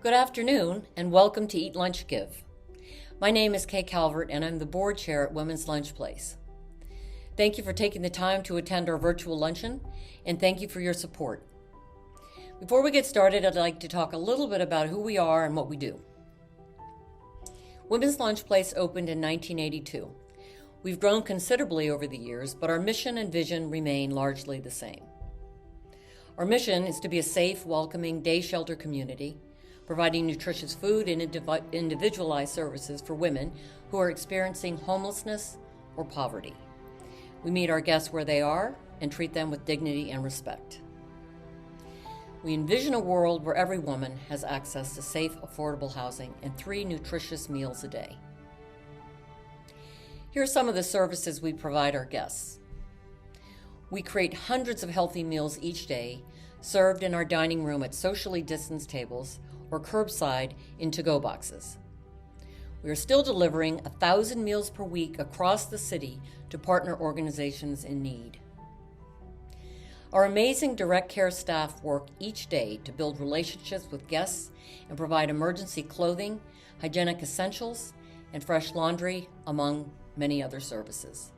Good afternoon and welcome to Eat Lunch Give. My name is Kay Calvert and I'm the board chair at Women's Lunch Place. Thank you for taking the time to attend our virtual luncheon and thank you for your support. Before we get started, I'd like to talk a little bit about who we are and what we do. Women's Lunch Place opened in 1982. We've grown considerably over the years, but our mission and vision remain largely the same. Our mission is to be a safe, welcoming day shelter community, providing nutritious food and individualized services for women who are experiencing homelessness or poverty. We meet our guests where they are and treat them with dignity and respect. We envision a world where every woman has access to safe, affordable housing and 3 nutritious meals a day. Here are some of the services we provide our guests. We create hundreds of healthy meals each day, served in our dining room at socially distanced tables or curbside in to-go boxes. We are still delivering 1,000 meals per week across the city to partner organizations in need. Our amazing direct care staff work each day to build relationships with guests and provide emergency clothing, hygienic essentials, and fresh laundry, among many other services.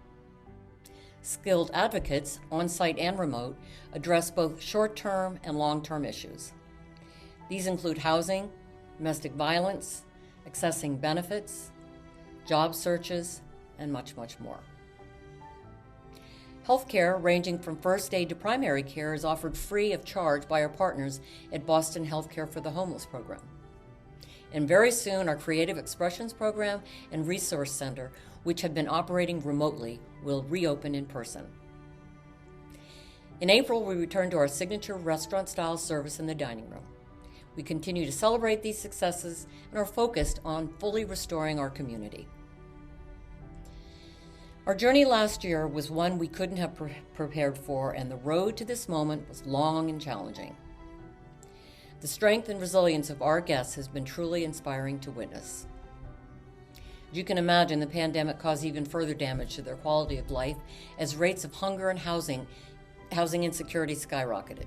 Skilled advocates, on-site and remote, address both short-term and long-term issues. These include housing, domestic violence, accessing benefits, job searches, and much, much more. Healthcare, ranging from first aid to primary care, is offered free of charge by our partners at Boston Healthcare for the Homeless program. And very soon, our Creative Expressions program and Resource Center, which have been operating remotely, will reopen in person. In April, we returned to our signature restaurant-style service in the dining room. We continue to celebrate these successes and are focused on fully restoring our community. Our journey last year was one we couldn't have prepared for, and the road to this moment was long and challenging. The strength and resilience of our guests has been truly inspiring to witness. As you can imagine, the pandemic caused even further damage to their quality of life as rates of hunger and housing insecurity skyrocketed.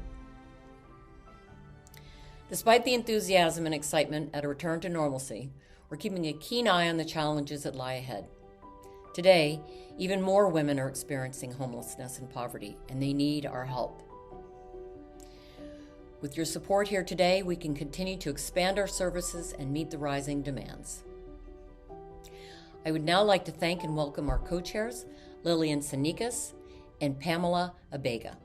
Despite the enthusiasm and excitement at a return to normalcy, we're keeping a keen eye on the challenges that lie ahead. Today, even more women are experiencing homelessness and poverty, and they need our help. With your support here today, we can continue to expand our services and meet the rising demands. I would now like to thank and welcome our co-chairs, Lillian Sanikas and Pamela Abega.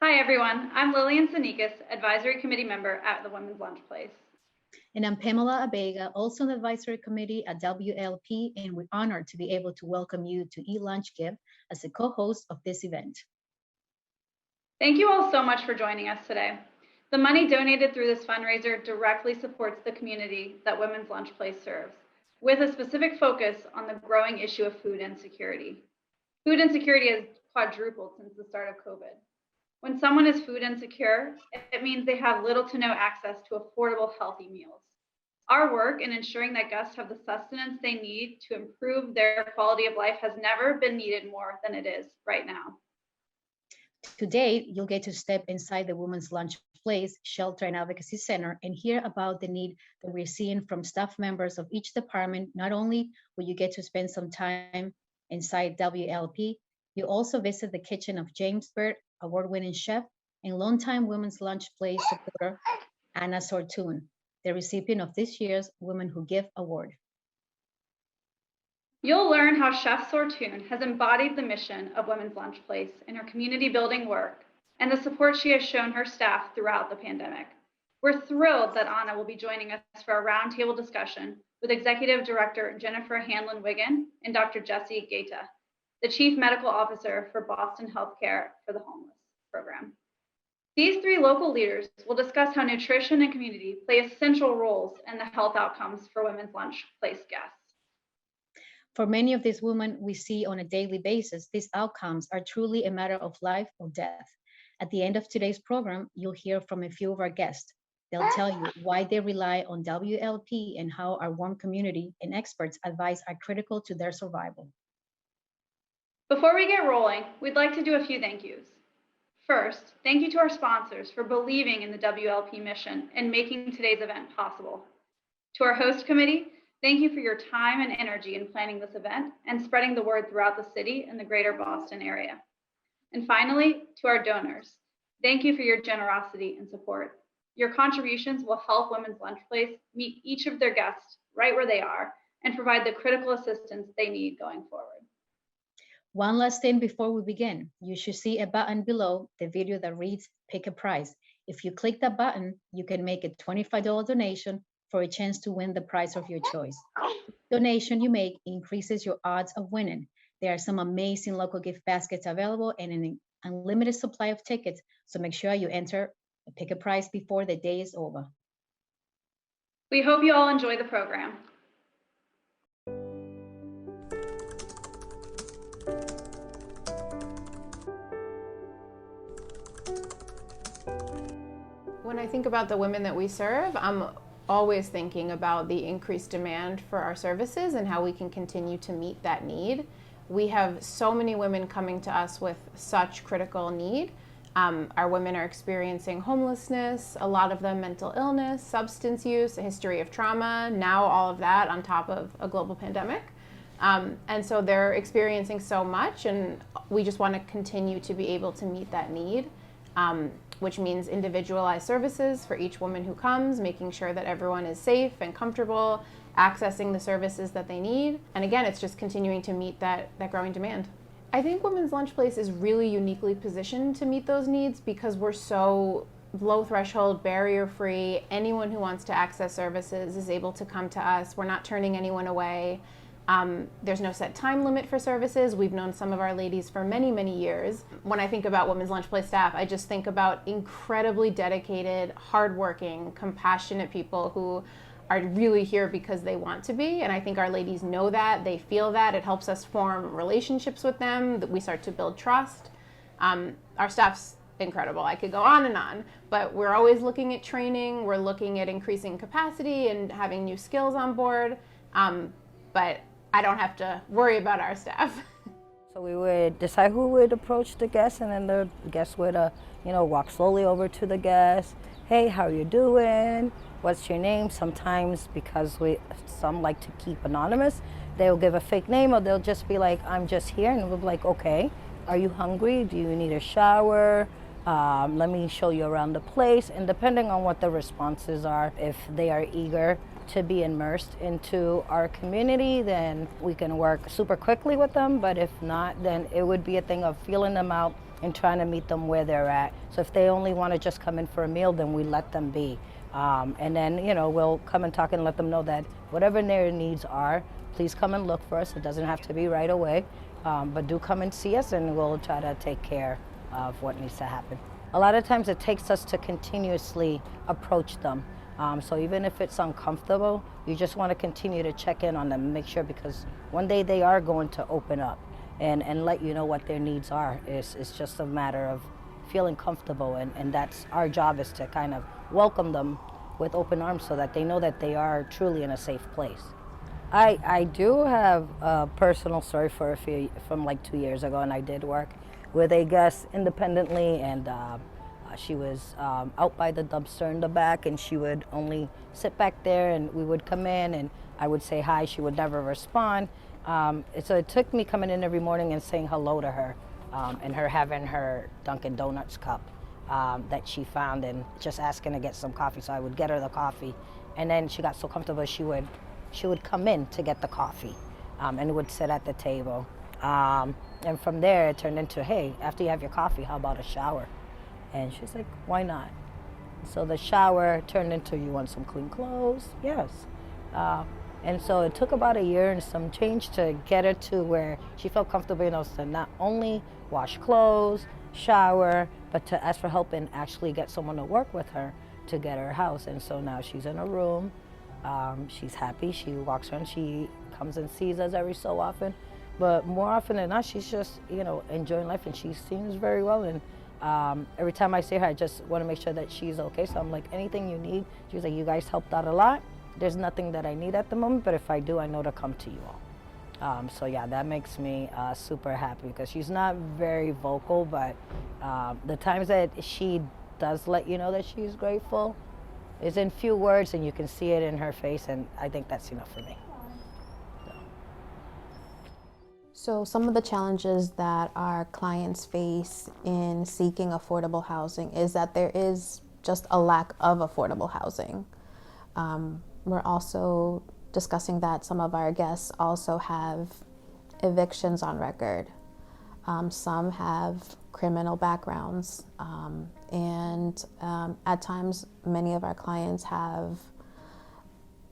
Hi everyone, I'm Lillian Sanikas, Advisory Committee Member at the Women's Lunch Place. And I'm Pamela Abega, also on the Advisory Committee at WLP, and we're honored to be able to welcome you to Eat Lunch Give as a co-host of this event. Thank you all so much for joining us today. The money donated through this fundraiser directly supports the community that Women's Lunch Place serves, with a specific focus on the growing issue of food insecurity. Food insecurity has quadrupled since the start of COVID. When someone is food insecure, it means they have little to no access to affordable, healthy meals. Our work in ensuring that guests have the sustenance they need to improve their quality of life has never been needed more than it is right now. Today, you'll get to step inside the Women's Lunch Place Shelter and Advocacy Center and hear about the need that we're seeing from staff members of each department. Not only will you get to spend some time inside WLP, you also visit the kitchen of James Bird, award-winning chef and longtime Women's Lunch Place supporter, Anna Sortun, the recipient of this year's Women Who Give Award. You'll learn how Chef Sortun has embodied the mission of Women's Lunch Place in her community building work and the support she has shown her staff throughout the pandemic. We're thrilled that Anna will be joining us for a roundtable discussion with Executive Director Jennifer Hanlon-Wiggin and Dr. Jesse Gaeta, the Chief Medical Officer for Boston Healthcare for the Homeless program. These 3 local leaders will discuss how nutrition and community play essential roles in the health outcomes for Women's Lunch Place guests. For many of these women we see on a daily basis, these outcomes are truly a matter of life or death. At the end of today's program, you'll hear from a few of our guests. They'll tell you why they rely on WLP and how our warm community and experts' advice are critical to their survival. Before we get rolling, we'd like to do a few thank yous. First, thank you to our sponsors for believing in the WLP mission and making today's event possible. To our host committee, thank you for your time and energy in planning this event and spreading the word throughout the city and the greater Boston area. And finally, to our donors, thank you for your generosity and support. Your contributions will help Women's Lunch Place meet each of their guests right where they are and provide the critical assistance they need going forward. One last thing before we begin, you should see a button below the video that reads Pick a Prize. If you click that button, you can make a $25 donation for a chance to win the prize of your choice. Donation you make increases your odds of winning. There are some amazing local gift baskets available and an unlimited supply of tickets, so make sure you enter and pick a prize before the day is over. We hope you all enjoy the program. When I think about the women that we serve, I'm always thinking about the increased demand for our services and how we can continue to meet that need. We have so many women coming to us with such critical need. Our women are experiencing homelessness, a lot of them mental illness, substance use, a history of trauma, now all of that on top of a global pandemic. And so they're experiencing so much, and we just want to continue to be able to meet that need, which means individualized services for each woman who comes, making sure that everyone is safe and comfortable, accessing the services that they need. And again, it's just continuing to meet that growing demand. I think Women's Lunch Place is really uniquely positioned to meet those needs because we're so low threshold, barrier free. Anyone who wants to access services is able to come to us. We're not turning anyone away. There's no set time limit for services. We've known some of our ladies for many, many years. When I think about Women's Lunch Place staff, I just think about incredibly dedicated, hardworking, compassionate people who are really here because they want to be. And I think our ladies know that, they feel that. It helps us form relationships with them, that we start to build trust. Our staff's incredible. I could go on, but we're always looking at training. We're looking at increasing capacity and having new skills on board. But I don't have to worry about our staff. So we would decide who would approach the guest, and then the guest would, walk slowly over to the guest. Hey, how are you doing? What's your name? Sometimes, because some like to keep anonymous, they'll give a fake name, or they'll just be like, I'm just here, and we'll be like, okay, are you hungry? Do you need a shower? Let me show you around the place. And depending on what the responses are, if they are eager to be immersed into our community, then we can work super quickly with them. But if not, then it would be a thing of feeling them out and trying to meet them where they're at. So if they only want to just come in for a meal, then we let them be. And then, we'll come and talk and let them know that whatever their needs are, please come and look for us. It doesn't have to be right away, but do come and see us, and we'll try to take care of what needs to happen. A lot of times it takes us to continuously approach them. So even if it's uncomfortable, you just want to continue to check in on them, make sure, because one day they are going to open up and let you know what their needs are. It's just a matter of feeling comfortable, and that's our job, is to kind of welcome them with open arms so that they know that they are truly in a safe place. I do have a personal story from like 2 years ago, and I did work with a guest independently, and she was out by the dumpster in the back, and she would only sit back there, and we would come in and I would say hi. She would never respond. So it took me coming in every morning and saying hello to her, and her having her Dunkin' Donuts cup that she found, and just asking to get some coffee. So I would get her the coffee, and then she got so comfortable she would come in to get the coffee, and would sit at the table. And from there it turned into, hey, after you have your coffee, how about a shower? And she's like, why not? So the shower turned into, you want some clean clothes? Yes. And so it took about a year and some change to get her to where she felt comfortable enough to not only wash clothes, shower, but to ask for help and actually get someone to work with her to get her house. And so now she's in a room. She's happy. She walks around. She comes and sees us every so often. But more often than not, she's just, enjoying life, and she seems very well. And every time I see her, I just want to make sure that she's okay. So I'm like, anything you need? She's like, you guys helped out a lot. There's nothing that I need at the moment, but if I do, I know to come to you all. So yeah, that makes me super happy because she's not very vocal, but the times that she does let you know that she's grateful is in few words, and you can see it in her face, and I think that's enough for me. So some of the challenges that our clients face in seeking affordable housing is that there is just a lack of affordable housing. We're also discussing that some of our guests also have evictions on record. Some have criminal backgrounds, and at times many of our clients have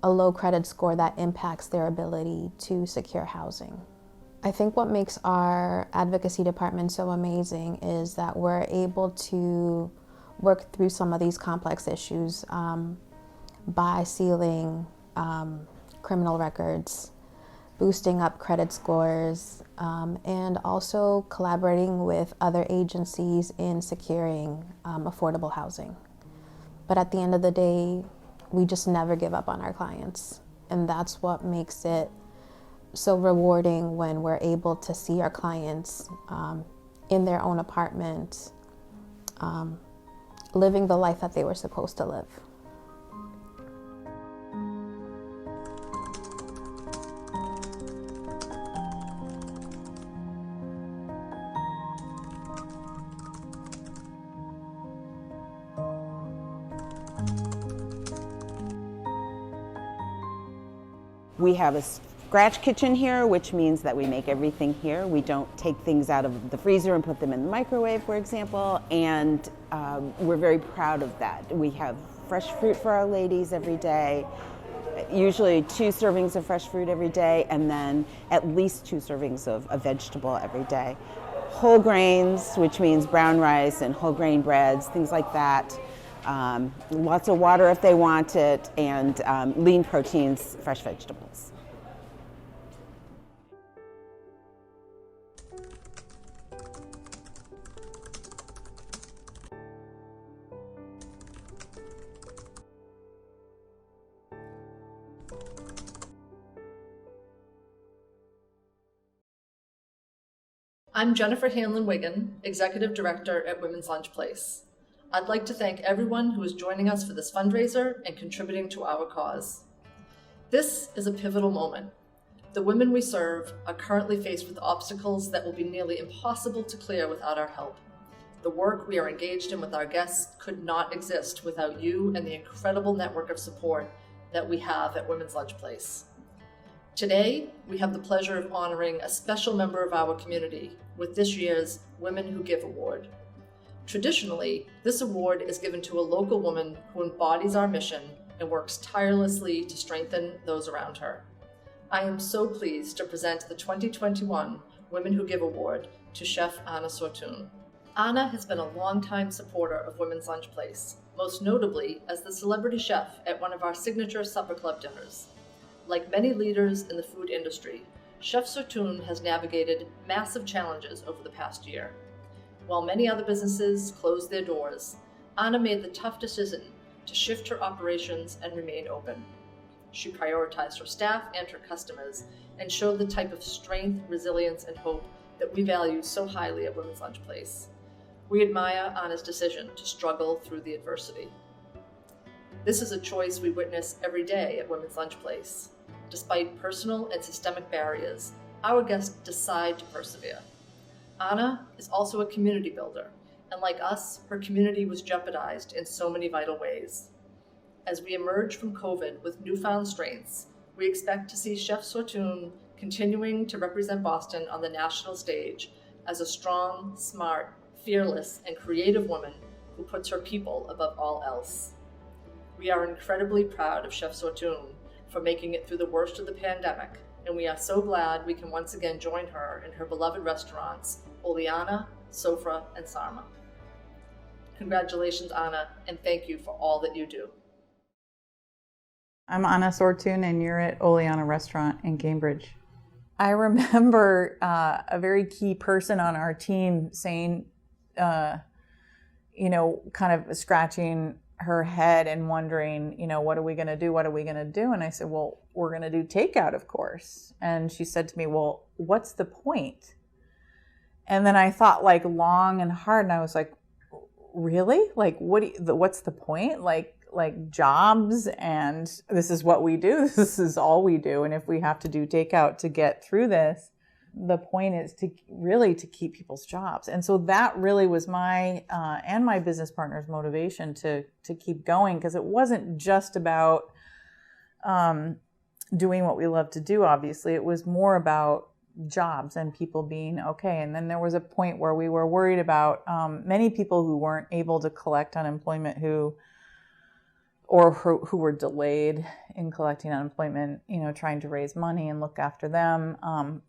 a low credit score that impacts their ability to secure housing. I think what makes our advocacy department so amazing is that we're able to work through some of these complex issues by sealing criminal records, boosting up credit scores, and also collaborating with other agencies in securing affordable housing. But at the end of the day, we just never give up on our clients. And that's what makes it so rewarding when we're able to see our clients in their own apartment, living the life that they were supposed to live. We have a scratch kitchen here, which means that we make everything here. We don't take things out of the freezer and put them in the microwave, for example, and we're very proud of that. We have fresh fruit for our ladies every day, usually 2 servings of fresh fruit every day, and then at least 2 servings of a vegetable every day. Whole grains, which means brown rice and whole grain breads, things like that. Lots of water if they want it, and lean proteins, fresh vegetables. I'm Jennifer Hanlon-Wigan, Executive Director at Women's Lunch Place. I'd like to thank everyone who is joining us for this fundraiser and contributing to our cause. This is a pivotal moment. The women we serve are currently faced with obstacles that will be nearly impossible to clear without our help. The work we are engaged in with our guests could not exist without you and the incredible network of support that we have at Women's Lunch Place. Today, we have the pleasure of honoring a special member of our community with this year's Women Who Give Award. Traditionally, this award is given to a local woman who embodies our mission and works tirelessly to strengthen those around her. I am so pleased to present the 2021 Women Who Give Award to Chef Anna Sortun. Anna has been a longtime supporter of Women's Lunch Place, most notably as the celebrity chef at one of our signature supper club dinners. Like many leaders in the food industry, Chef Sortun has navigated massive challenges over the past year. While many other businesses closed their doors, Anna made the tough decision to shift her operations and remain open. She prioritized her staff and her customers and showed the type of strength, resilience, and hope that we value so highly at Women's Lunch Place. We admire Anna's decision to struggle through the adversity. This is a choice we witness every day at Women's Lunch Place. Despite personal and systemic barriers, our guests decide to persevere. Anna is also a community builder, and like us, her community was jeopardized in so many vital ways. As we emerge from COVID with newfound strengths, we expect to see Chef Sortun continuing to represent Boston on the national stage as a strong, smart, fearless, and creative woman who puts her people above all else. We are incredibly proud of Chef Sortun for making it through the worst of the pandemic, and we are so glad we can once again join her in her beloved restaurants, Oleana, Sofra, and Sarma. Congratulations, Anna, and thank you for all that you do. I'm Anna Sortun, and you're at Oleana Restaurant in Cambridge. I remember a very key person on our team saying, kind of scratching her head and wondering, what are we going to do? What are we going to do? And I said, well, we're going to do takeout, of course. And she said to me, well, what's the point? And then I thought like long and hard, and I was like, really? Like, what's the point? Like jobs, and this is what we do. This is all we do. And if we have to do takeout to get through this, the point is to keep people's jobs. And so that really was my and my business partner's motivation to keep going, because it wasn't just about doing what we love to do. Obviously, it was more about jobs and people being okay. And then there was a point where we were worried about many people who weren't able to collect unemployment, who were delayed in collecting unemployment, trying to raise money and look after them.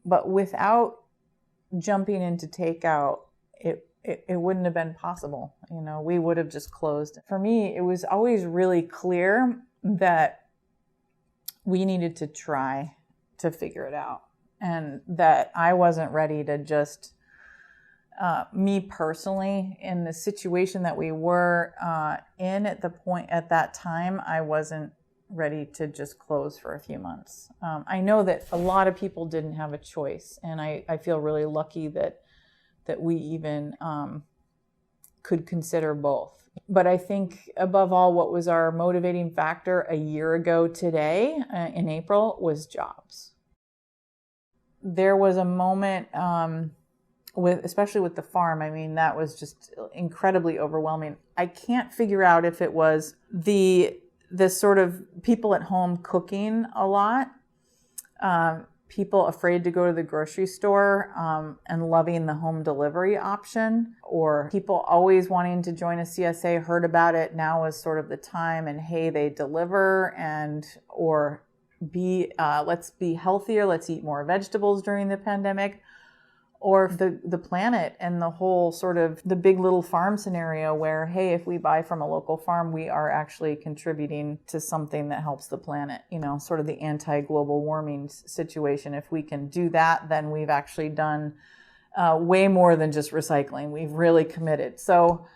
But without jumping into takeout, it wouldn't have been possible. We would have just closed. For me, it was always really clear that we needed to try to figure it out, and that I wasn't ready to just me personally, in the situation that we were in at that time, I wasn't ready to just close for a few months. I know that a lot of people didn't have a choice, and I feel really lucky that we even could consider both. But I think above all, what was our motivating factor a year ago today, in April, was jobs. There was a moment, especially with the farm, that was just incredibly overwhelming. I can't figure out if it was the sort of people at home cooking a lot, people afraid to go to the grocery store and loving the home delivery option, or people always wanting to join a CSA, heard about it, now is sort of the time, and hey, they deliver, or let's be healthier, let's eat more vegetables during the pandemic. Or the planet and the whole sort of the big little farm scenario where, hey, if we buy from a local farm, we are actually contributing to something that helps the planet, sort of the anti-global warming situation. If we can do that, then we've actually done way more than just recycling. We've really committed. So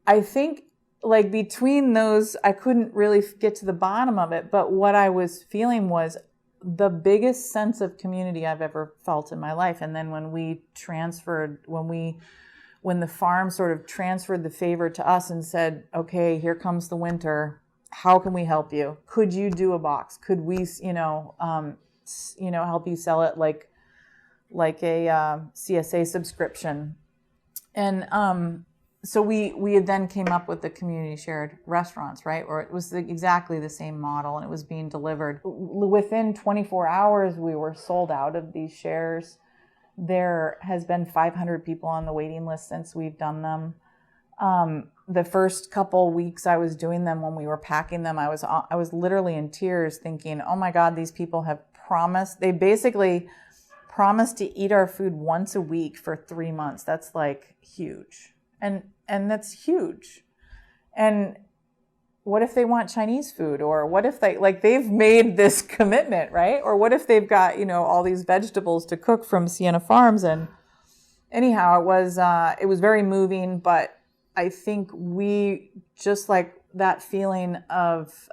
I think like between those, I couldn't really get to the bottom of it. But what I was feeling was the biggest sense of community I've ever felt in my life. And then when the farm sort of transferred the favor to us and said, okay, here comes the winter, how can we help you? Could you do a box? Could we, help you sell it like a CSA subscription? And so we had then came up with the community shared restaurants, right? Or it was exactly the same model, and it was being delivered. Within 24 hours, we were sold out of these shares. There has been 500 people on the waiting list since we've done them. The first couple weeks I was doing them, when we were packing them, I was literally in tears thinking, oh my God, these people have promised. They basically promised to eat our food once a week for 3 months. That's like huge. And that's huge. And what if they want Chinese food? Or what if they've made this commitment, right? Or what if they've got, all these vegetables to cook from Sienna Farms? And anyhow, it was very moving, but I think we, just like that feeling of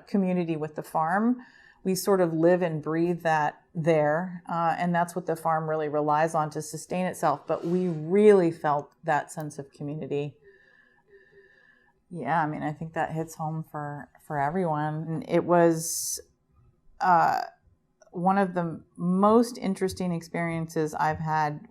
community with the farm, we sort of live and breathe that there. And that's what the farm really relies on to sustain itself. But we really felt that sense of community. Yeah, I think that hits home for everyone. And it was one of the most interesting experiences I've had,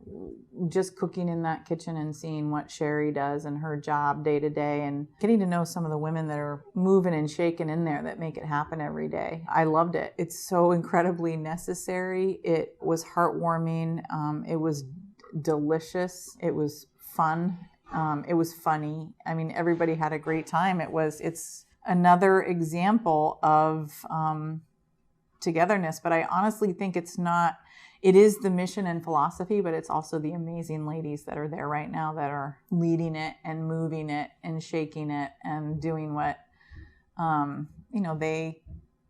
just cooking in that kitchen and seeing what Sherry does and her job day to day, and getting to know some of the women that are moving and shaking in there that make it happen every day. I loved it. It's so incredibly necessary. It was heartwarming. It was delicious. It was fun. It was funny. Everybody had a great time. It's another example of togetherness, but I honestly think it is the mission and philosophy, but it's also the amazing ladies that are there right now that are leading it and moving it and shaking it and doing what,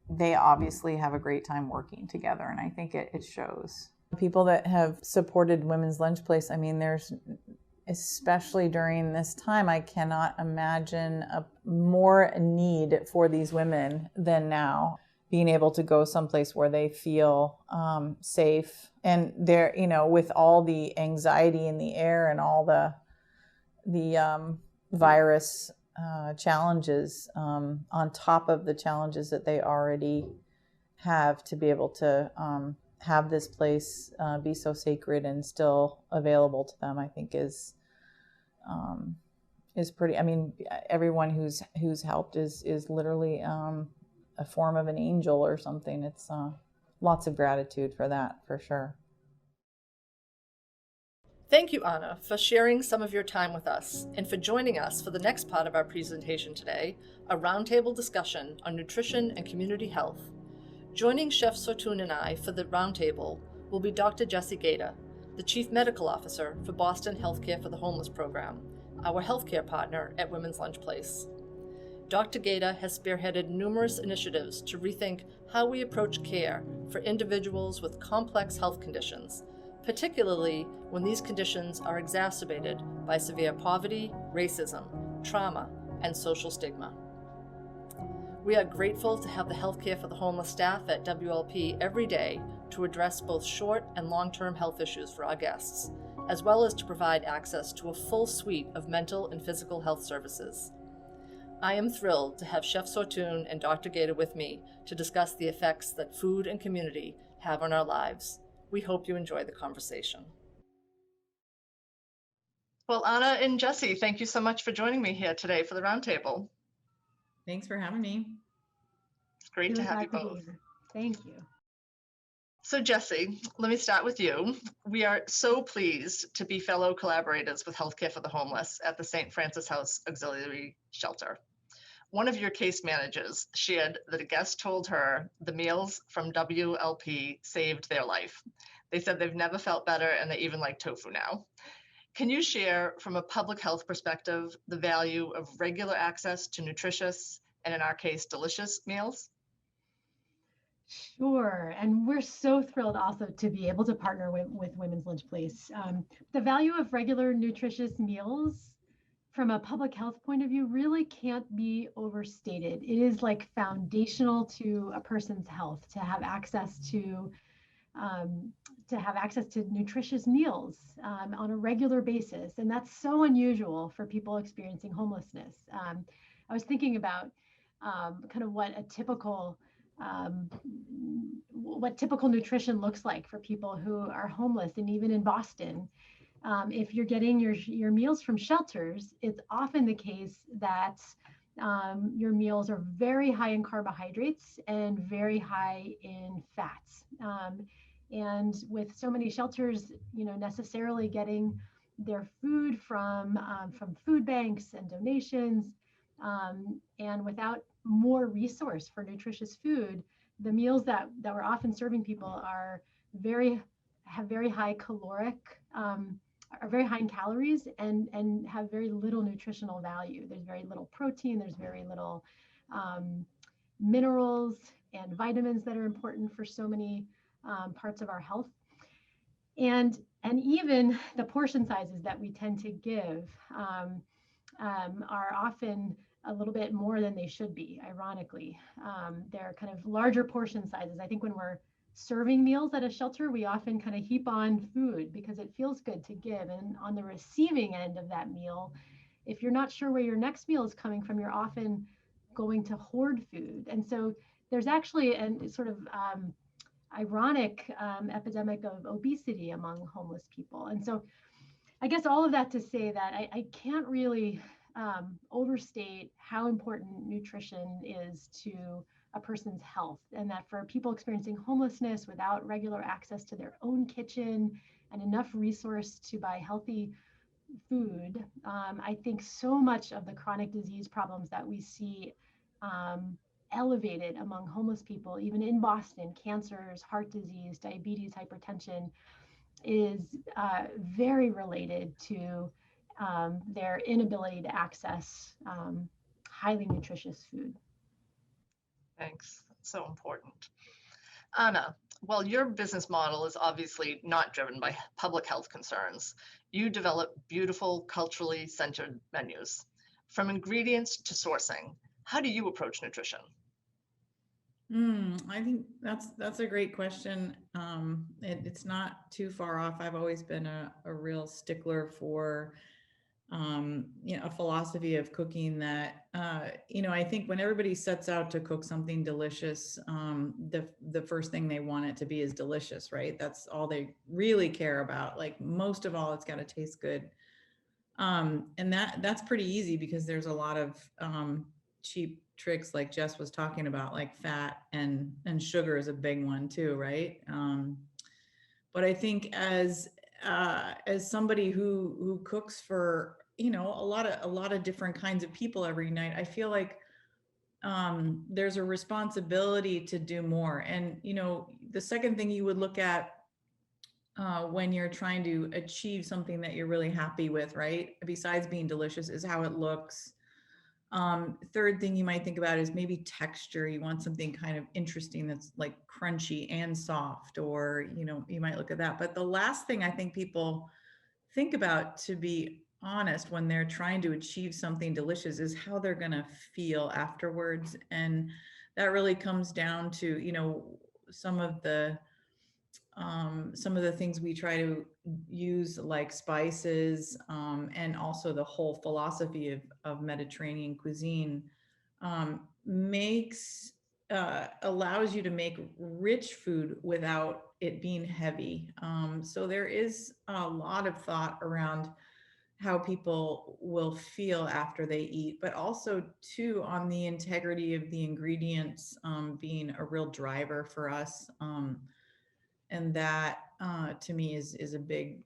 they obviously have a great time working together. And I think it shows. People that have supported Women's Lunch Place, especially during this time, I cannot imagine a more need for these women than now. Being able to go someplace where they feel safe, and they're, with all the anxiety in the air and all the virus challenges on top of the challenges that they already have, to be able to have this place be so sacred and still available to them, I think is pretty. I mean, everyone who's helped is literally a form of an angel or something. It's lots of gratitude for that, for sure. Thank you, Anna, for sharing some of your time with us and for joining us for the next part of our presentation today, a roundtable discussion on nutrition and community health. Joining Chef Sortun and I for the roundtable will be Dr. Jessie Gaeta, the Chief Medical Officer for Boston Healthcare for the Homeless program, our healthcare partner at Women's Lunch Place. Dr. Gaeta has spearheaded numerous initiatives to rethink how we approach care for individuals with complex health conditions, particularly when these conditions are exacerbated by severe poverty, racism, trauma, and social stigma. We are grateful to have the Healthcare for the Homeless staff at WLP every day to address both short and long-term health issues for our guests, as well as to provide access to a full suite of mental and physical health services. I am thrilled to have Chef Sortun and Dr. Gaeta with me to discuss the effects that food and community have on our lives. We hope you enjoy the conversation. Well, Anna and Jessie, thank you so much for joining me here today for the roundtable. Thanks for having me. It's great to have you both. Thank you. So Jessie, let me start with you. We are so pleased to be fellow collaborators with Healthcare for the Homeless at the St. Francis House Auxiliary Shelter. One of your case managers shared that a guest told her the meals from WLP saved their life. They said they've never felt better and they even like tofu now. Can you share from a public health perspective the value of regular access to nutritious and, in our case, delicious meals? Sure, and we're so thrilled also to be able to partner with Women's Lunch Place. The value of regular nutritious meals from a public health point of view really can't be overstated. It is like foundational to a person's health to have access to nutritious meals on a regular basis, and that's so unusual for people experiencing homelessness. I was thinking about kind of what typical nutrition looks like for people who are homeless, and even in Boston. If you're getting your meals from shelters, it's often the case that your meals are very high in carbohydrates and very high in fats. And with so many shelters, necessarily getting their food from food banks and donations, and without more resource for nutritious food, the meals that we're often serving people have very high caloric, are very high in calories, and have very little nutritional value. There's very little protein, there's very little minerals and vitamins that are important for so many parts of our health. And even the portion sizes that we tend to give are often a little bit more than they should be, ironically. They're kind of larger portion sizes. I think when we're serving meals at a shelter, we often kind of heap on food because it feels good to give. And on the receiving end of that meal, if you're not sure where your next meal is coming from, you're often going to hoard food. And so there's actually a sort of ironic epidemic of obesity among homeless people. And so I guess all of that to say that I can't really overstate how important nutrition is to a person's health, and that for people experiencing homelessness without regular access to their own kitchen and enough resource to buy healthy food, I think so much of the chronic disease problems that we see elevated among homeless people, even in Boston, cancers, heart disease, diabetes, hypertension, is very related to their inability to access highly nutritious food. Thanks. That's so important. Anna, Well, your business model is obviously not driven by public health concerns. You develop beautiful, culturally centered menus. From ingredients to sourcing, how do you approach nutrition? I think that's a great question. It's not too far off. I've always been a real stickler for a philosophy of cooking that, I think when everybody sets out to cook something delicious, the first thing they want it to be is delicious, right? That's all they really care about. Like most of all, it's got to taste good. And that's pretty easy because there's a lot of cheap tricks like Jess was talking about, like fat and sugar is a big one too, right? But I think as somebody who cooks for a lot of different kinds of people every night, I feel like there's a responsibility to do more. And the second thing you would look at when you're trying to achieve something that you're really happy with, right? Besides being delicious, is how it looks. Third thing you might think about is maybe texture. You want something kind of interesting that's like crunchy and soft, or, you might look at that. But the last thing I think people think about, to be honest, when they're trying to achieve something delicious is how they're going to feel afterwards. And that really comes down to, some of the things we try to use, like spices, and also the whole philosophy of Mediterranean cuisine, makes allows you to make rich food without it being heavy. So there is a lot of thought around how people will feel after they eat, but also too on the integrity of the ingredients, being a real driver for us. And that to me is a big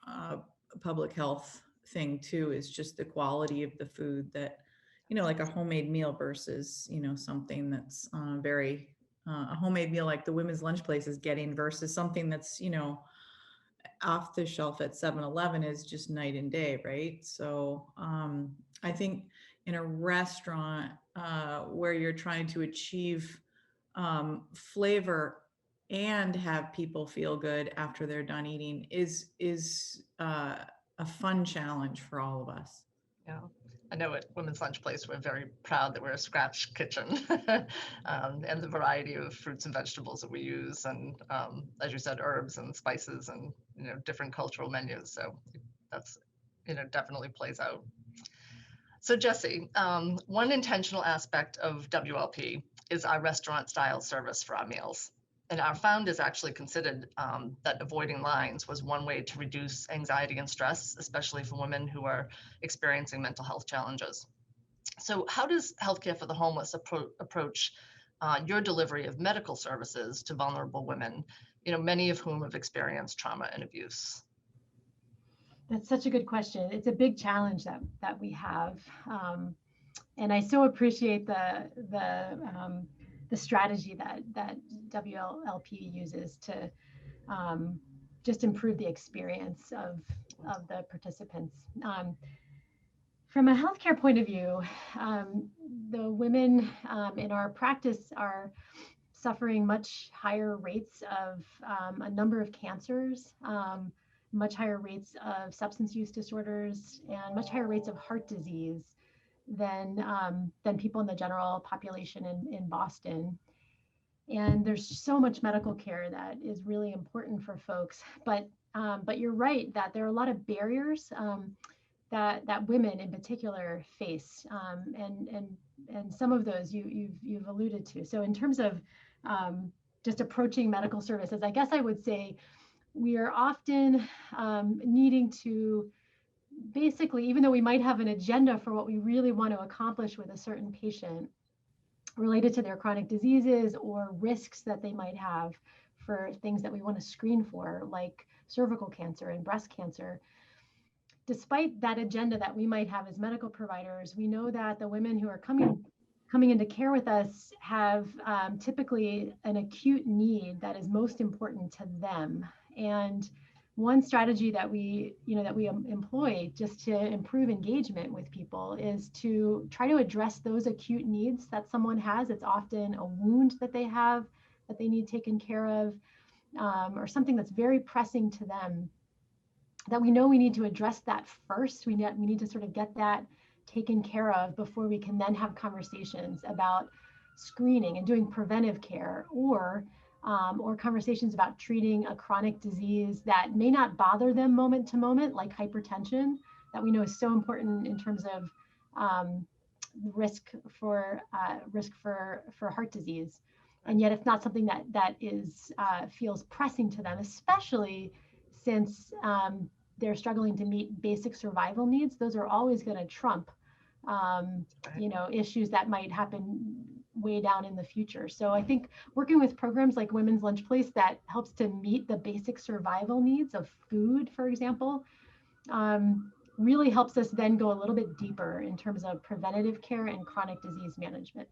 uh, public health thing too, is just the quality of the food, that like a homemade meal versus something that's very a homemade meal like the women's lunch place is getting, versus something that's off the shelf at 7-Eleven is just night and day, right? So I think in a restaurant where you're trying to achieve flavor and have people feel good after they're done eating is a fun challenge for all of us. Yeah, I know at Women's Lunch Place, we're very proud that we're a scratch kitchen, and the variety of fruits and vegetables that we use, and as you said, herbs and spices, and different cultural menus. So that's definitely plays out. So Jesse, one intentional aspect of WLP is our restaurant style service for our meals. And our founders actually considered that avoiding lines was one way to reduce anxiety and stress, especially for women who are experiencing mental health challenges. So how does Healthcare for the Homeless approach your delivery of medical services to vulnerable women, many of whom have experienced trauma and abuse? That's such a good question. It's a big challenge that we have, and I so appreciate the strategy that WLP uses to just improve the experience of the participants. From a healthcare point of view, the women in our practice are suffering much higher rates of a number of cancers, much higher rates of substance use disorders, and much higher rates of heart disease than people in the general population in Boston. And there's so much medical care that is really important for folks. But you're right that there are a lot of barriers that women in particular face, and some of those you've alluded to. So in terms of just approaching medical services, I guess I would say we are often needing to basically, even though we might have an agenda for what we really want to accomplish with a certain patient related to their chronic diseases or risks that they might have for things that we want to screen for, like cervical cancer and breast cancer, despite that agenda that we might have as medical providers, we know that the women who are coming into care with us have typically an acute need that is most important to them. And one strategy that we employ just to improve engagement with people is to try to address those acute needs that someone has. It's often a wound that they have that they need taken care of, or something that's very pressing to them, that we know we need to address that first. We need to sort of get that taken care of before we can then have conversations about screening and doing preventive care, or conversations about treating a chronic disease that may not bother them moment to moment, like hypertension, that we know is so important in terms of risk for heart disease. And yet it's not something that is feels pressing to them, especially since they're struggling to meet basic survival needs. Those are always going to trump issues that might happen way down in the future. So I think working with programs like Women's Lunch Place that helps to meet the basic survival needs of food, for example, really helps us then go a little bit deeper in terms of preventative care and chronic disease management.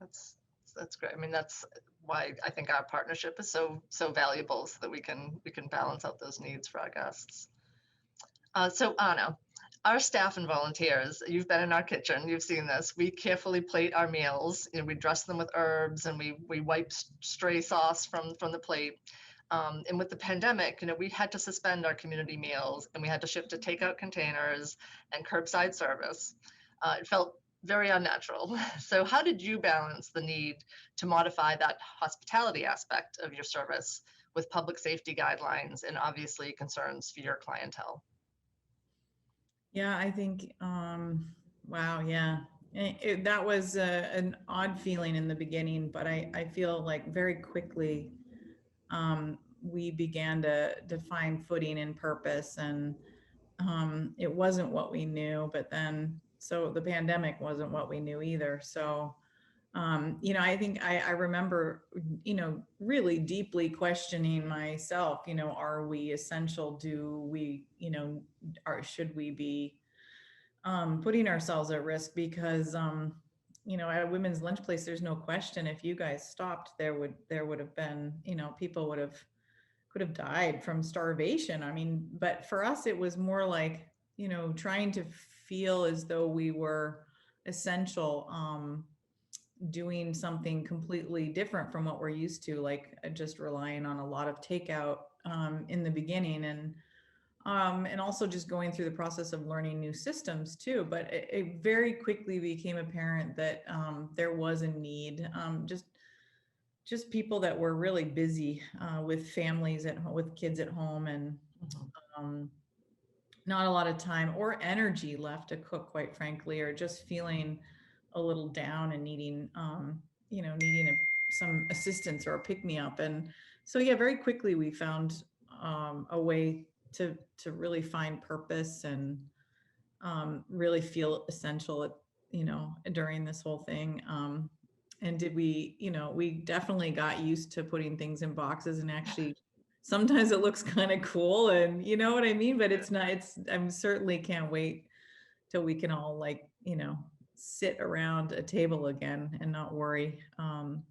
That's great. I mean, that's why I think our partnership is so valuable, so that we can balance out those needs for our guests. So Anna, our staff and volunteers, you've been in our kitchen, you've seen this. We carefully plate our meals. We dress them with herbs, and we wipe stray sauce from the plate. And with the pandemic, we had to suspend our community meals, and we had to shift to takeout containers and curbside service. It felt very unnatural. So how did you balance the need to modify that hospitality aspect of your service with public safety guidelines and obviously concerns for your clientele? Yeah, I think, wow, yeah. That was an odd feeling in the beginning, but I feel like very quickly we began to find footing and purpose, and it wasn't what we knew, but then, so the pandemic wasn't what we knew either. So, I think I remember, really deeply questioning myself, are we essential? Do we, should we be putting ourselves at risk? Because, at a Women's Lunch Place, there's no question, if you guys stopped, there would have been, people could have died from starvation. I mean, but for us, it was more like, trying to feel as though we were essential, doing something completely different from what we're used to, like just relying on a lot of takeout in the beginning, and also just going through the process of learning new systems too. But it very quickly became apparent that there was a need, just people that were really busy with families with kids at home, and not a lot of time or energy left to cook, quite frankly, or just feeling a little down and needing some assistance or a pick me up. And so, yeah, very quickly we found a way to really find purpose and really feel essential, during this whole thing. And did we definitely got used to putting things in boxes, and actually sometimes it looks kind of cool, and you know what I mean, but it's not, I certainly can't wait till we can all sit around a table again and not worry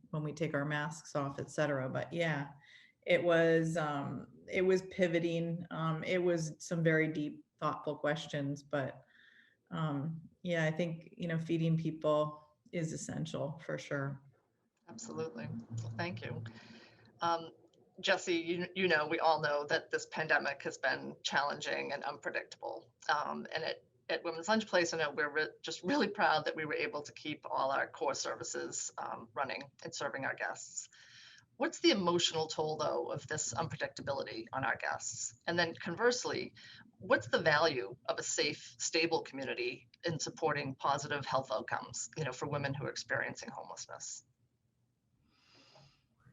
when we take our masks off, etc. But yeah, it was pivoting. It was some very deep, thoughtful questions, but yeah, I think, feeding people is essential for sure. Absolutely. Well, thank you. Jesse, we all know that this pandemic has been challenging and unpredictable. And at Women's Lunch Place, I know we're just really proud that we were able to keep all our core services running and serving our guests. What's the emotional toll, though, of this unpredictability on our guests? And then conversely, what's the value of a safe, stable community in supporting positive health outcomes, for women who are experiencing homelessness?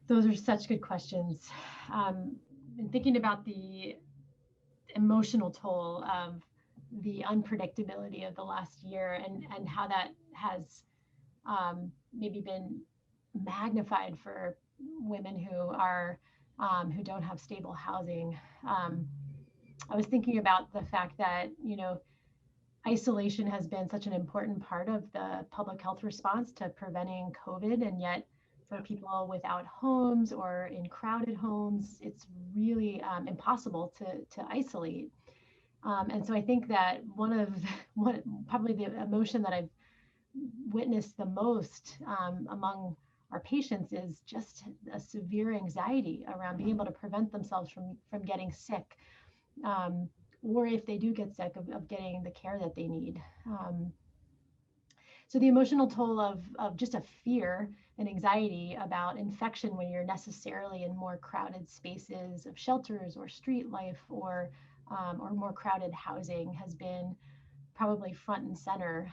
Those are such good questions. And thinking about the emotional toll of the unpredictability of the last year, and how that has maybe been magnified for women who don't have stable housing. I was thinking about the fact that, isolation has been such an important part of the public health response to preventing COVID, and yet for people without homes or in crowded homes, it's really impossible to isolate. And so I think that probably the emotion that I've witnessed the most among our patients is just a severe anxiety around being able to prevent themselves from getting sick, or if they do get sick, of getting the care that they need. So the emotional toll of just a fear and anxiety about infection when you're necessarily in more crowded spaces of shelters or street life, or more crowded housing, has been probably front and center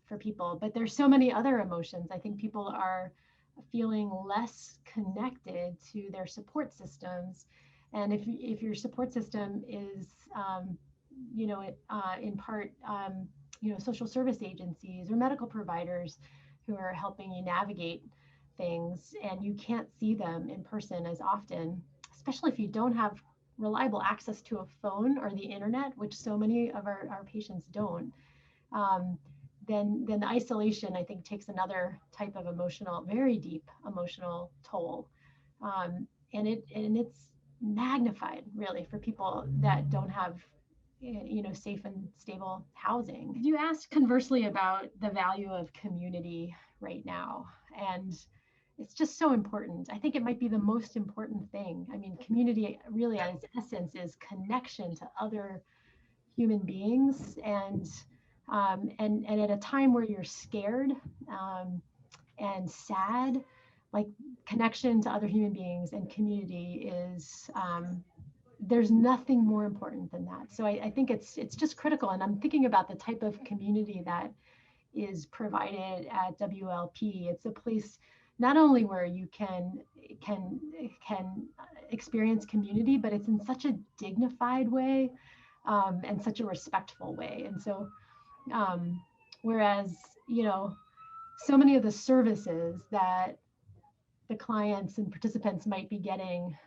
for people. But there's so many other emotions. I think people are feeling less connected to their support systems. And if your support system is, in part, social service agencies or medical providers who are helping you navigate things, and you can't see them in person as often, especially if you don't have reliable access to a phone or the internet, which so many of our patients don't, then the isolation, I think, takes another type of very deep emotional toll. And it's magnified really for people that don't have safe and stable housing. You asked conversely about the value of community right now, and it's just so important. I think it might be the most important thing. I mean, community really at its essence is connection to other human beings, and at a time where you're scared and sad, like, connection to other human beings and community is, there's nothing more important than that. So I think it's just critical. And I'm thinking about the type of community that is provided at WLP. It's a place not only where you can experience community, but it's in such a dignified way, and such a respectful way. And so, whereas, so many of the services that the clients and participants might be getting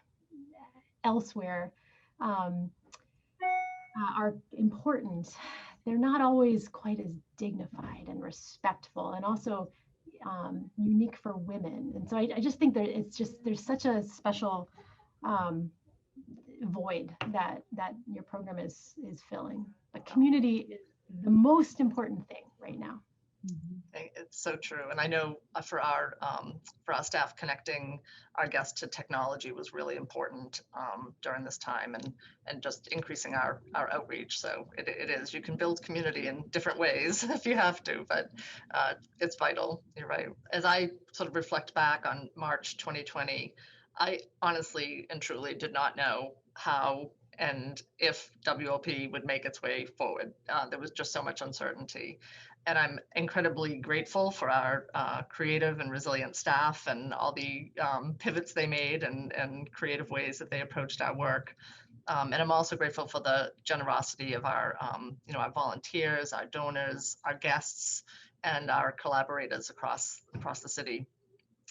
elsewhere are important, they're not always quite as dignified and respectful, and also unique for women. And so I just think that there's such a special void that your program is filling. But community is the most important thing right now. It's so true. And I know for our staff, connecting our guests to technology was really important during this time, and just increasing our outreach. So it is, you can build community in different ways if you have to, but it's vital. You're right. As I sort of reflect back on March 2020, I honestly and truly did not know how and if WLP would make its way forward. There was just so much uncertainty. And I'm incredibly grateful for our creative and resilient staff and all the pivots they made and creative ways that they approached our work. And I'm also grateful for the generosity of our volunteers, our donors, our guests, and our collaborators across the city.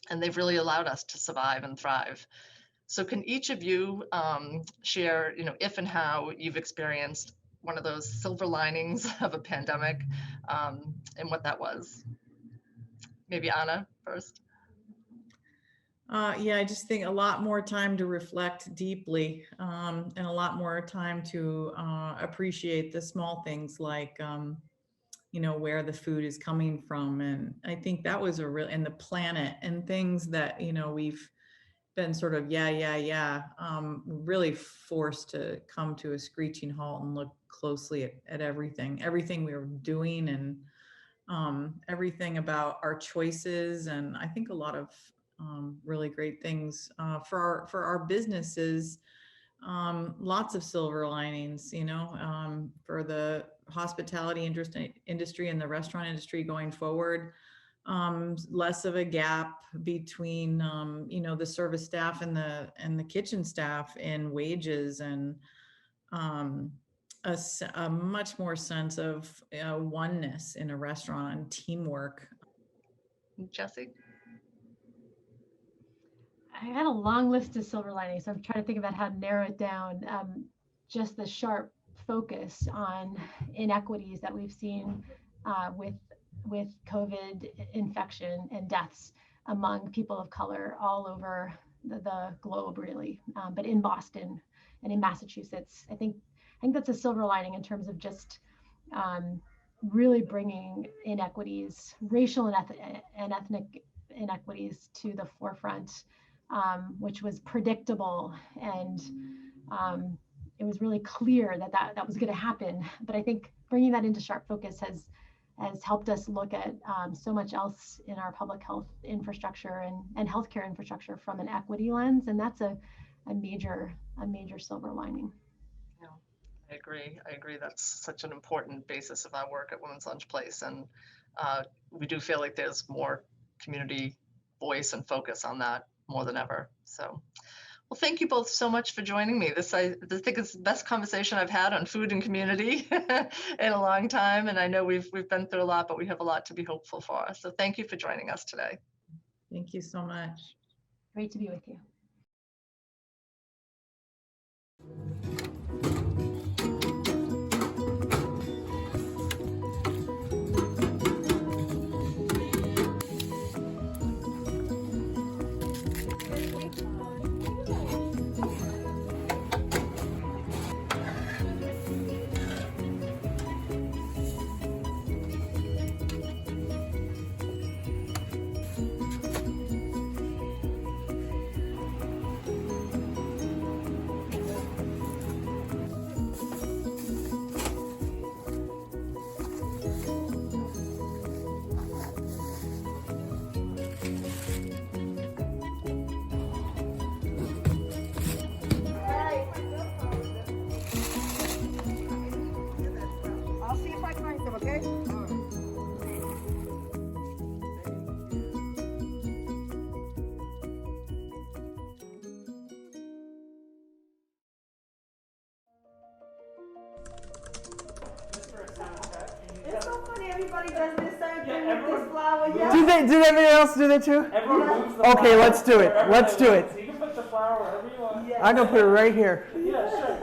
And they've really allowed us to survive and thrive. So can each of you share, if and how you've experienced one of those silver linings of a pandemic, and what that was? Maybe Anna first. Yeah, I just think a lot more time to reflect deeply, and a lot more time to appreciate the small things like, where the food is coming from. And I think that was and the planet and things that, we've been sort of, really forced to come to a screeching halt and look closely at everything we were doing, and everything about our choices. And I think a lot of really great things for our businesses. Lots of silver linings, for the hospitality industry and the restaurant industry going forward. Less of a gap between the service staff and the kitchen staff in wages, and a much more sense of oneness in a restaurant and teamwork. Jesse? I had a long list of silver linings. So I'm trying to think about how to narrow it down. Just the sharp focus on inequities that we've seen with COVID infection and deaths among people of color all over the globe, really. But in Boston and in Massachusetts, I think that's a silver lining in terms of just really bringing inequities, racial and ethnic inequities to the forefront, which was predictable, and it was really clear that was going to happen. But I think bringing that into sharp focus has helped us look at so much else in our public health infrastructure and healthcare infrastructure from an equity lens, and that's a major silver lining. Yeah, I agree. That's such an important basis of our work at Women's Lunch Place, and we do feel like there's more community voice and focus on that more than ever. So, well, thank you both so much for joining me. I think it's the best conversation I've had on food and community in a long time, and I know we've been through a lot, but we have a lot to be hopeful for. So thank you for joining us today. Thank you so much. Great to be with you. I'll see if I find them, okay? It's so funny, everybody does this same thing with this flower. Yeah. Did everyone else do that too? Everyone moves the Okay, flower. let's do it. Let's do it. So you can put the flower wherever you want. Yeah. I'm gonna put it right here. Yeah, sure.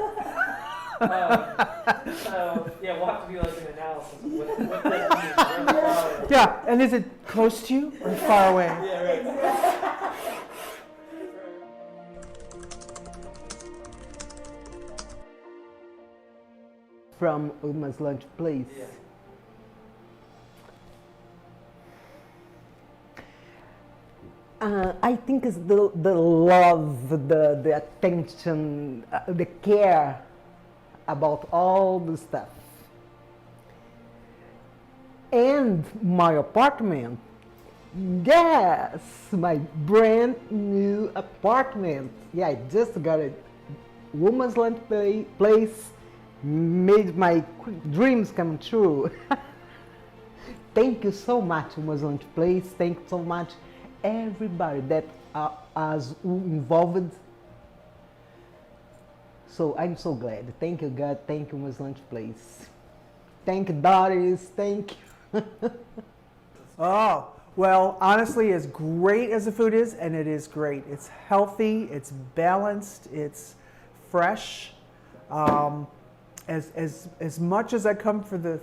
So yeah, we'll have to do like an analysis of what this means. Where the flower is. Yeah, and is it close to you or far away? Yeah, right. From Women's Lunch Place. Yeah. I think it's the love, the attention, the care about all the stuff. And my apartment, yes, my brand new apartment. Yeah, I just got a Women's Lunch Place, made my dreams come true. Thank you so much, Women's Lunch Place. Thank you so much, everybody that is involved. So I'm so glad. Thank you, God. Thank you, Women's Lunch Place. Thank you, Doris. Thank you. Oh, well, honestly, as great as the food is, and it is great. It's healthy, it's balanced, it's fresh. As much as I come for the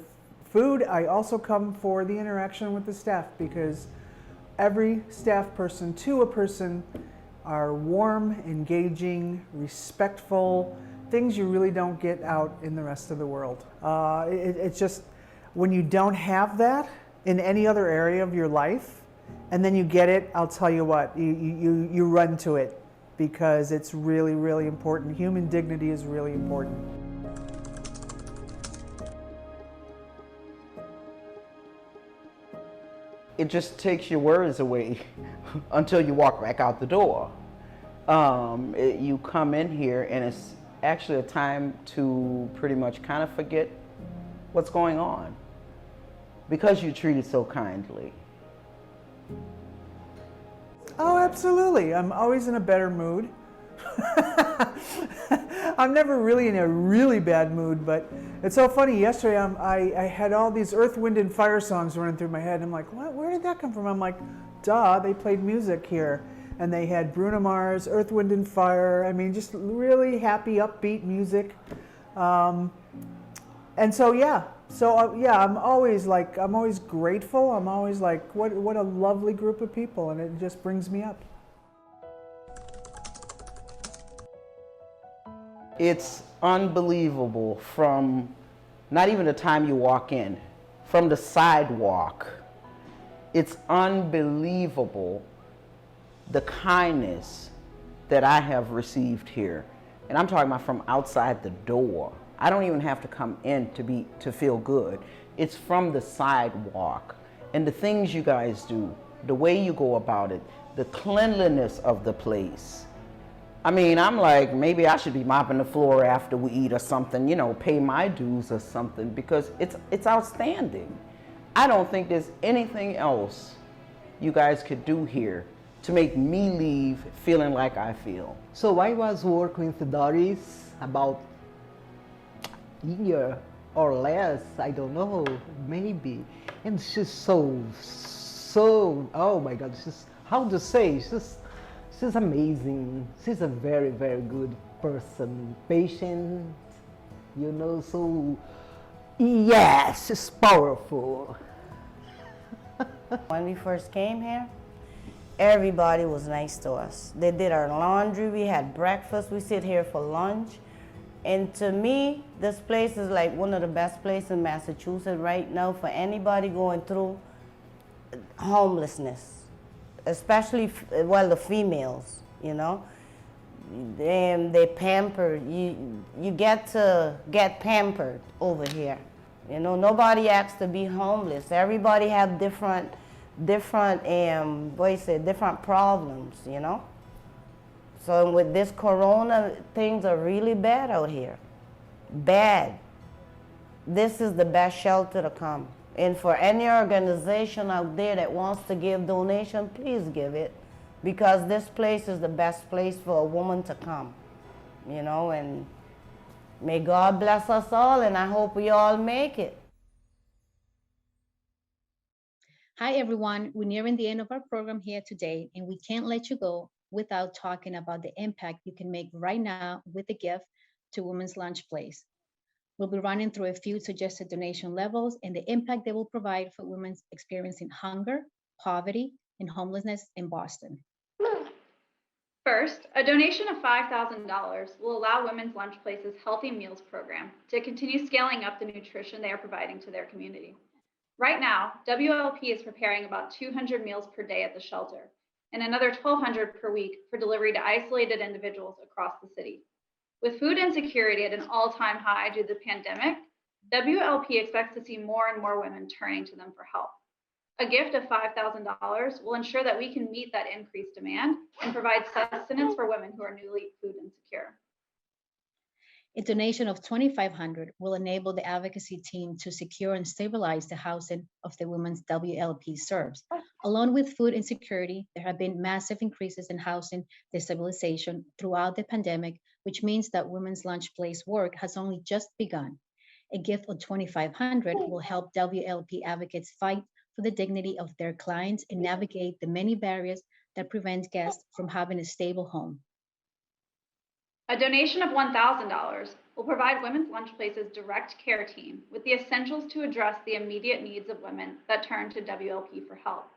food, I also come for the interaction with the staff, because every staff person to a person are warm, engaging, respectful, things you really don't get out in the rest of the world. It's just, when you don't have that in any other area of your life, and then you get it, I'll tell you what, you run to it, because it's really, really important. Human dignity is really important. It just takes your worries away until you walk back out the door. You come in here and it's actually a time to pretty much kind of forget what's going on because you're treated so kindly. Oh, absolutely. I'm always in a better mood. I'm never really in a really bad mood, but it's so funny. Yesterday, I had all these Earth, Wind, and Fire songs running through my head. I'm like, what? Where did that come from? I'm like, duh, they played music here. And they had Bruno Mars, Earth, Wind, and Fire. I mean, just really happy, upbeat music. And so, yeah. Yeah, I'm always grateful. I'm always like, what a lovely group of people, and it just brings me up. It's unbelievable from not even the time you walk in, from the sidewalk. It's unbelievable the kindness that I have received here. And I'm talking about from outside the door. I don't even have to come in to feel good. It's from the sidewalk. And the things you guys do, the way you go about it, the cleanliness of the place. I mean, I'm like, maybe I should be mopping the floor after we eat or something, you know, pay my dues or something, because it's outstanding. I don't think there's anything else you guys could do here to make me leave feeling like I feel. So I was working with Doris about a year or less, I don't know, maybe. And she's so, oh my God, she's, how to say, she's amazing. She's a very, very good person, patient, you know, so yes, she's powerful. When we first came here, everybody was nice to us. They did our laundry, we had breakfast, we sit here for lunch. And to me, this place is like one of the best places in Massachusetts right now for anybody going through homelessness, especially, well, the females, you know. They pampered, you get to get pampered over here. You know, nobody asks to be homeless. Everybody have different problems, you know? So with this corona, things are really bad out here. Bad. This is the best shelter to come. And for any organization out there that wants to give donation, please give it. Because this place is the best place for a woman to come, you know, and may God bless us all, and I hope we all make it. Hi, everyone. We're nearing the end of our program here today, and we can't let you go without talking about the impact you can make right now with the gift to Women's Lunch Place. We'll be running through a few suggested donation levels and the impact they will provide for women experiencing hunger, poverty, and homelessness in Boston. First, a donation of $5,000 will allow Women's Lunch Place's Healthy Meals program to continue scaling up the nutrition they are providing to their community. Right now, WLP is preparing about 200 meals per day at the shelter and another 1,200 per week for delivery to isolated individuals across the city. With food insecurity at an all-time high due to the pandemic, WLP expects to see more and more women turning to them for help. A gift of $5,000 will ensure that we can meet that increased demand and provide sustenance for women who are newly food insecure. A donation of $2,500 will enable the advocacy team to secure and stabilize the housing of the women's WLP serves. Along with food insecurity, there have been massive increases in housing destabilization throughout the pandemic, which means that Women's Lunch Place work has only just begun. A gift of $2,500 will help WLP advocates fight for the dignity of their clients and navigate the many barriers that prevent guests from having a stable home. A donation of $1,000 will provide Women's Lunch Place's direct care team with the essentials to address the immediate needs of women that turn to WLP for help.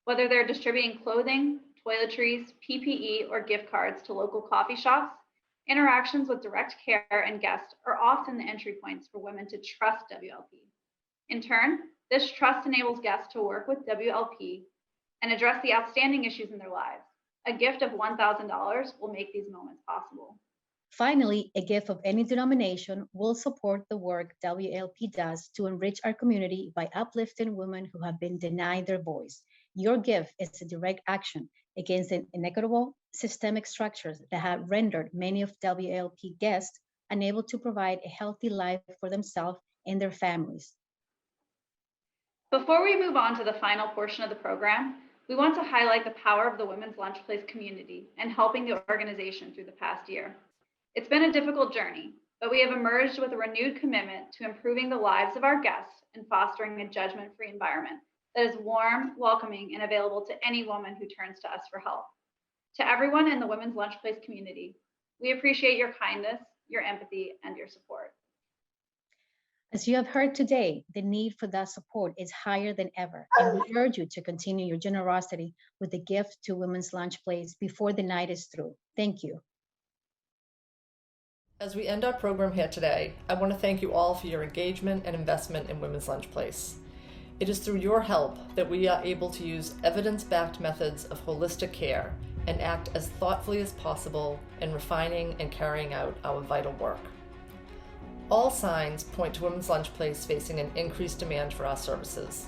Whether they're distributing clothing, toiletries, PPE, or gift cards to local coffee shops, interactions with direct care and guests are often the entry points for women to trust WLP. In turn, this trust enables guests to work with WLP and address the outstanding issues in their lives. A gift of $1,000 will make these moments possible. Finally, a gift of any denomination will support the work WLP does to enrich our community by uplifting women who have been denied their voice. Your gift is a direct action against the inequitable systemic structures that have rendered many of WLP guests unable to provide a healthy life for themselves and their families. Before we move on to the final portion of the program, we want to highlight the power of the Women's Lunch Place community and helping the organization through the past year. It's been a difficult journey, but we have emerged with a renewed commitment to improving the lives of our guests and fostering a judgment-free environment that is warm, welcoming, and available to any woman who turns to us for help. To everyone in the Women's Lunch Place community, we appreciate your kindness, your empathy, and your support. As you have heard today, the need for that support is higher than ever, and we urge you to continue your generosity with the gift to Women's Lunch Place before the night is through. Thank you. As we end our program here today, I want to thank you all for your engagement and investment in Women's Lunch Place. It is through your help that we are able to use evidence-backed methods of holistic care and act as thoughtfully as possible in refining and carrying out our vital work. All signs point to Women's Lunch Place facing an increased demand for our services.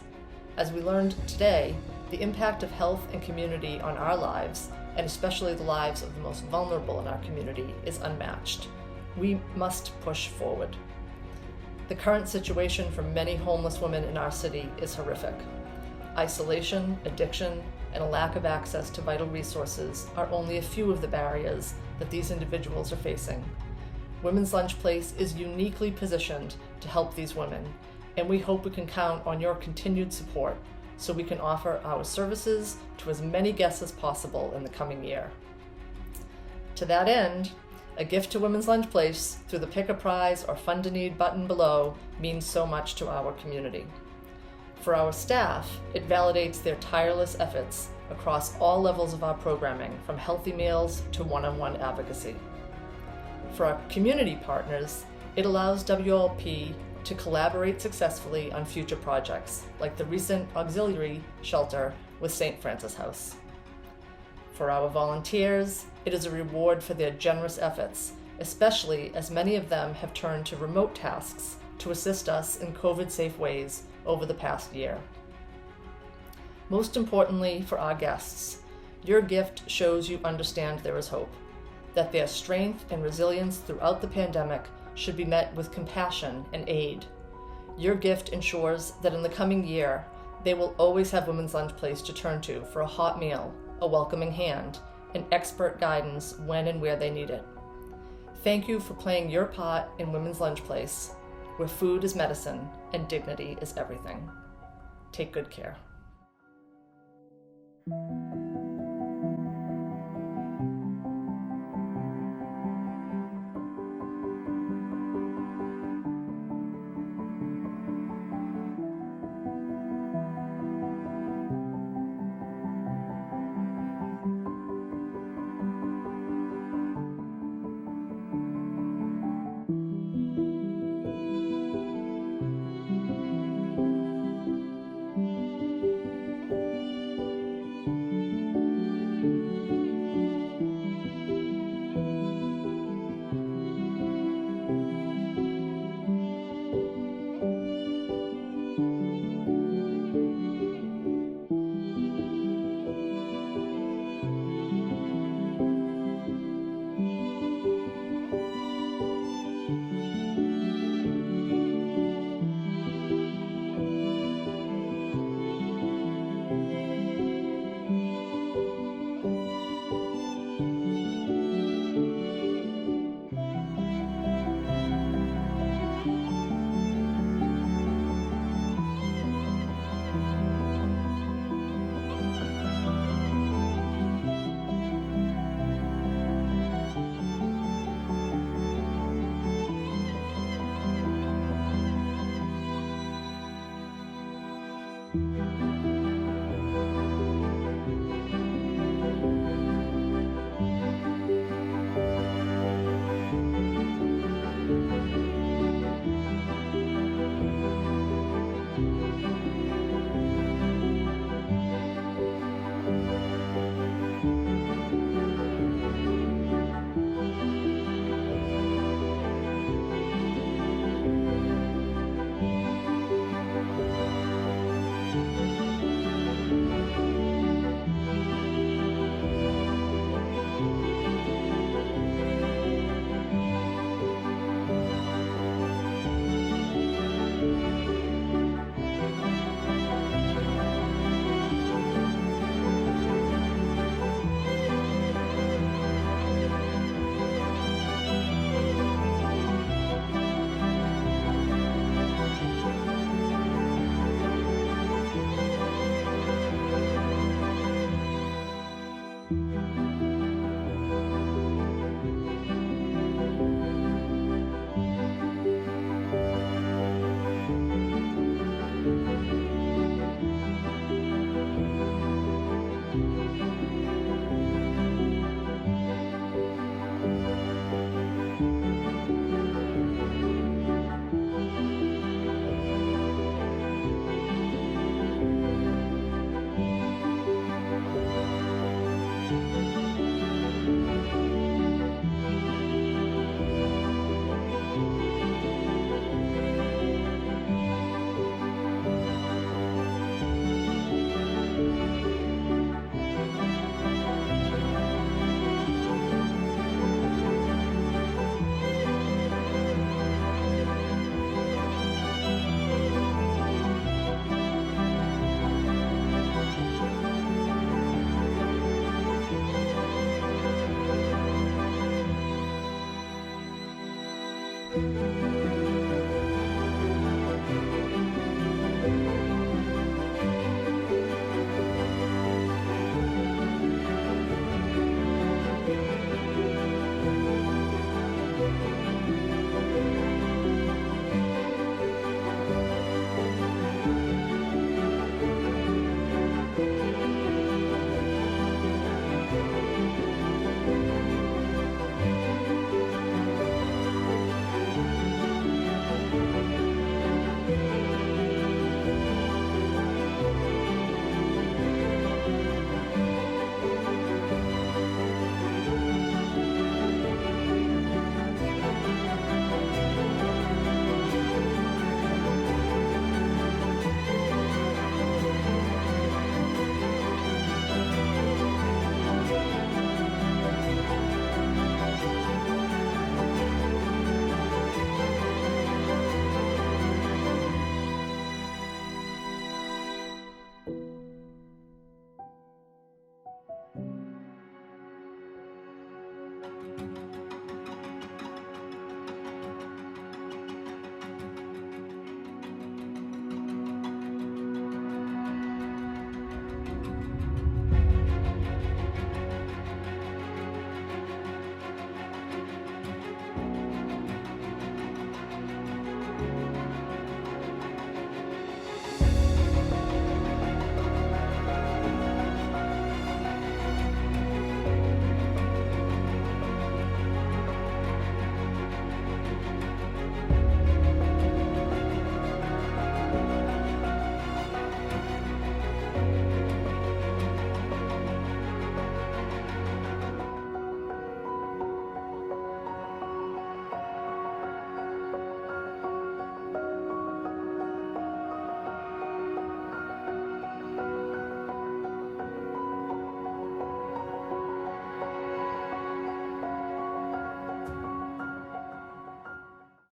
As we learned today, the impact of health and community on our lives, and especially the lives of the most vulnerable in our community, is unmatched. We must push forward. The current situation for many homeless women in our city is horrific. Isolation, addiction, and a lack of access to vital resources are only a few of the barriers that these individuals are facing. Women's Lunch Place is uniquely positioned to help these women, and we hope we can count on your continued support so we can offer our services to as many guests as possible in the coming year. To that end, a gift to Women's Lunch Place through the Pick a Prize or Fund a Need button below means so much to our community. For our staff, it validates their tireless efforts across all levels of our programming, from healthy meals to one-on-one advocacy. For our community partners, it allows WLP to collaborate successfully on future projects, like the recent auxiliary shelter with St. Francis House. For our volunteers, it is a reward for their generous efforts, especially as many of them have turned to remote tasks to assist us in COVID-safe ways over the past year. Most importantly, for our guests, your gift shows you understand there is hope, that their strength and resilience throughout the pandemic should be met with compassion and aid. Your gift ensures that in the coming year, they will always have Women's Lunch Place to turn to for a hot meal, a welcoming hand, and expert guidance when and where they need it. Thank you for playing your part in Women's Lunch Place, where food is medicine and dignity is everything. Take good care.